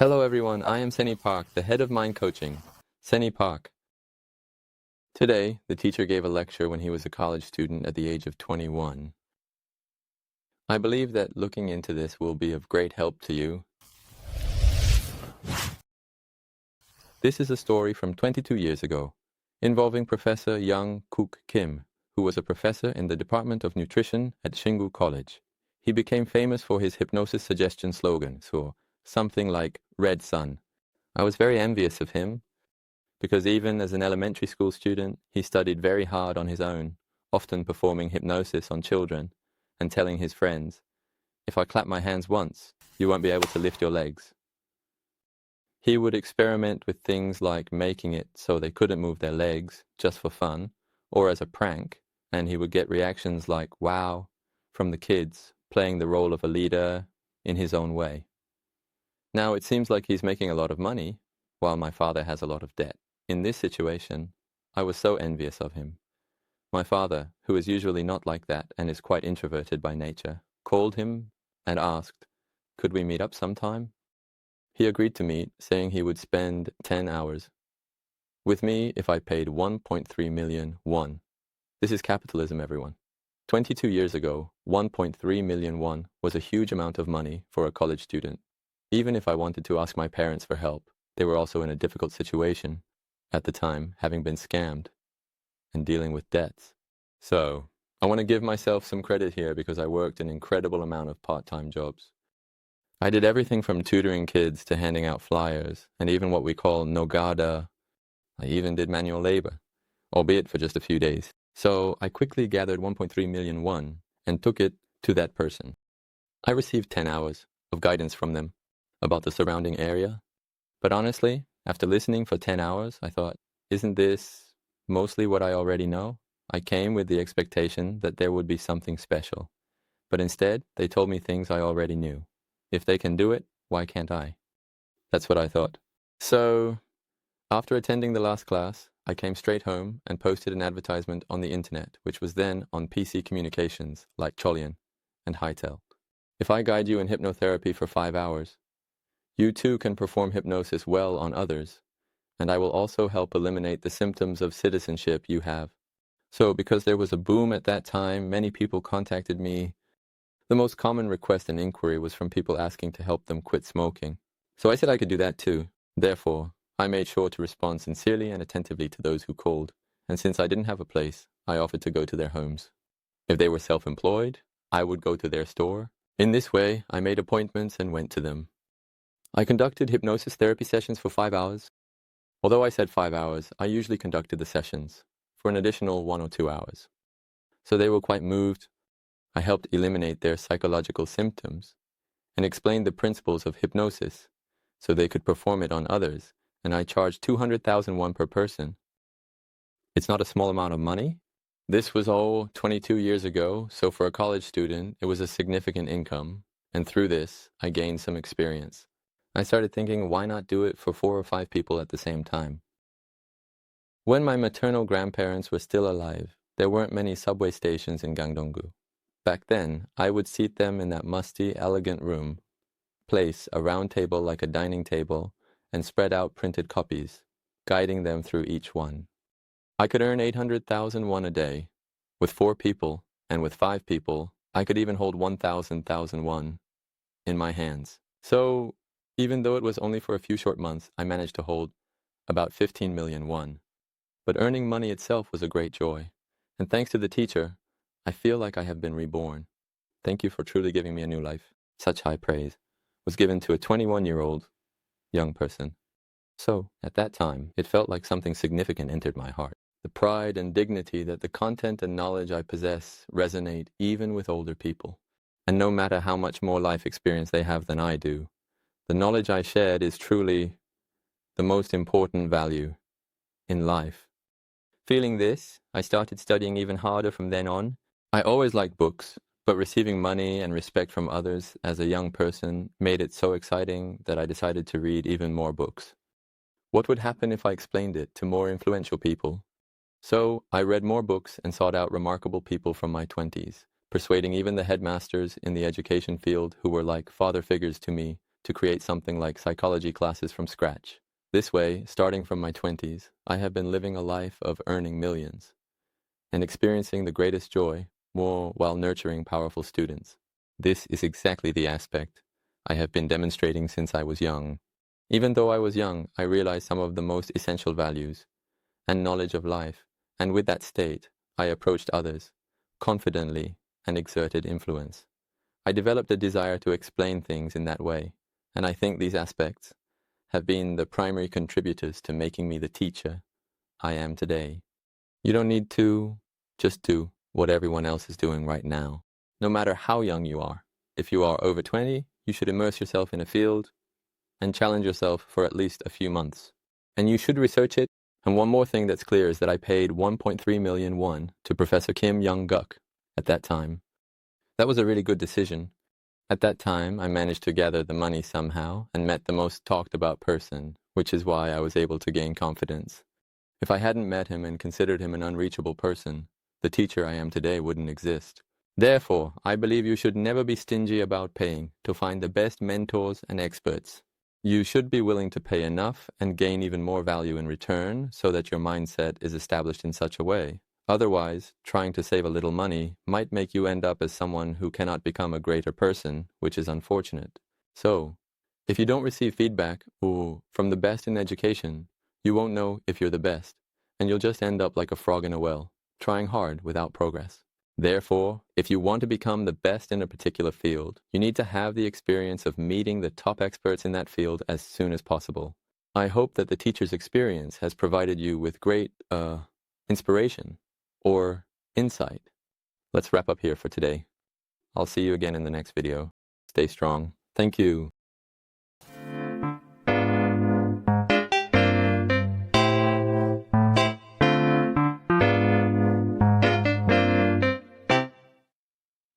Hello everyone, I am Seni Park, the head of Mind Coaching. Seni Park. Today, the teacher gave a lecture when he was a college student at the age of 21. I believe that looking into this will be of great help to you. This is a story from 22 years ago, involving Professor Young Kook Kim, who was a professor in the Department of Nutrition at Shingu College. He became famous for his hypnosis suggestion slogans, or something like Red Sun. I was very envious of him, because even as an elementary school student, he studied very hard on his own, often performing hypnosis on children and telling his friends, "If I clap my hands once, you won't be able to lift your legs." He would experiment with things like making it so they couldn't move their legs just for fun or as a prank, and he would get reactions like "wow" from the kids, playing the role of a leader in his own way. Now it seems like he's making a lot of money, while my father has a lot of debt. In this situation, I was so envious of him. My father, who is usually not like that and is quite introverted by nature, called him and asked, could we meet up sometime? He agreed to meet, saying he would spend 10 hours with me if I paid 1.3 million won. This is capitalism, everyone. 22 years ago, 1.3 million won was a huge amount of money for a college student. Even if I wanted to ask my parents for help, they were also in a difficult situation at the time, having been scammed and dealing with debts. So, I want to give myself some credit here because I worked an incredible amount of part-time jobs. I did everything from tutoring kids to handing out flyers, and even what we call nogada. I even did manual labor, albeit for just a few days. So, I quickly gathered 1.3 million won and took it to that person. I received 10 hours of guidance from them about the surrounding area. But honestly, after listening for 10 hours, I thought, isn't this mostly what I already know? I came with the expectation that there would be something special. But instead, they told me things I already knew. If they can do it, why can't I? That's what I thought. So, after attending the last class, I came straight home and posted an advertisement on the internet, which was then on PC communications like Cholian and Hightel. If I guide you in hypnotherapy for 5 hours, you too can perform hypnosis well on others, and I will also help eliminate the symptoms of citizenship you have. So because there was a boom at that time, many people contacted me. The most common request and inquiry was from people asking to help them quit smoking. So I said I could do that too. Therefore, I made sure to respond sincerely and attentively to those who called, and since I didn't have a place, I offered to go to their homes. If they were self-employed, I would go to their store. In this way, I made appointments and went to them. I conducted hypnosis therapy sessions for 5 hours. Although I said 5 hours, I usually conducted the sessions for an additional 1 or 2 hours. So they were quite moved. I helped eliminate their psychological symptoms and explained the principles of hypnosis so they could perform it on others, and I charged 200,000 won per person. It's not a small amount of money. This was all 22 years ago, so for a college student, it was a significant income, and through this, I gained some experience. I started thinking, why not do it for 4 or 5 people at the same time? When my maternal grandparents were still alive, there weren't many subway stations in Gangdong-gu. Back then, I would seat them in that musty, elegant room, place a round table like a dining table, and spread out printed copies, guiding them through each one. I could earn 800,000 won a day. With 4 people, and with 5 people, I could even hold 1,000 won in my hands. So, even though it was only for a few short months, I managed to hold about 15 million won. But earning money itself was a great joy. And thanks to the teacher, I feel like I have been reborn. Thank you for truly giving me a new life. Such high praise was given to a 21-year-old young person. So, at that time, it felt like something significant entered my heart. The pride and dignity that the content and knowledge I possess resonate even with older people. And no matter how much more life experience they have than I do, the knowledge I shared is truly the most important value in life. Feeling this, I started studying even harder from then on. I always liked books, but receiving money and respect from others as a young person made it so exciting that I decided to read even more books. What would happen if I explained it to more influential people? So I read more books and sought out remarkable people from my 20s, persuading even the headmasters in the education field who were like father figures to me to create something like psychology classes from scratch. This way, starting from my 20s, I have been living a life of earning millions and experiencing the greatest joy, more while nurturing powerful students. This is exactly the aspect I have been demonstrating since I was young. Even though I was young, I realized some of the most essential values and knowledge of life, and with that state, I approached others confidently and exerted influence. I developed a desire to explain things in that way, and I think these aspects have been the primary contributors to making me the teacher I am today. You don't need to just do what everyone else is doing right now, no matter how young you are. If you are over 20, you should immerse yourself in a field and challenge yourself for at least a few months. And you should research it. And one more thing that's clear is that I paid 1.3 million won to Professor Kim Young-guk at that time. That was a really good decision. At that time, I managed to gather the money somehow and met the most talked about person, which is why I was able to gain confidence. If I hadn't met him and considered him an unreachable person, the teacher I am today wouldn't exist. Therefore, I believe you should never be stingy about paying to find the best mentors and experts. You should be willing to pay enough and gain even more value in return so that your mindset is established in such a way. Otherwise, trying to save a little money might make you end up as someone who cannot become a greater person, which is unfortunate. So, if you don't receive feedback from the best in education, you won't know if you're the best, and you'll just end up like a frog in a well, trying hard without progress. Therefore, if you want to become the best in a particular field, you need to have the experience of meeting the top experts in that field as soon as possible. I hope that the teacher's experience has provided you with great inspiration or insight. Let's wrap up here for today. I'll see you again in the next video. Stay strong. Thank you.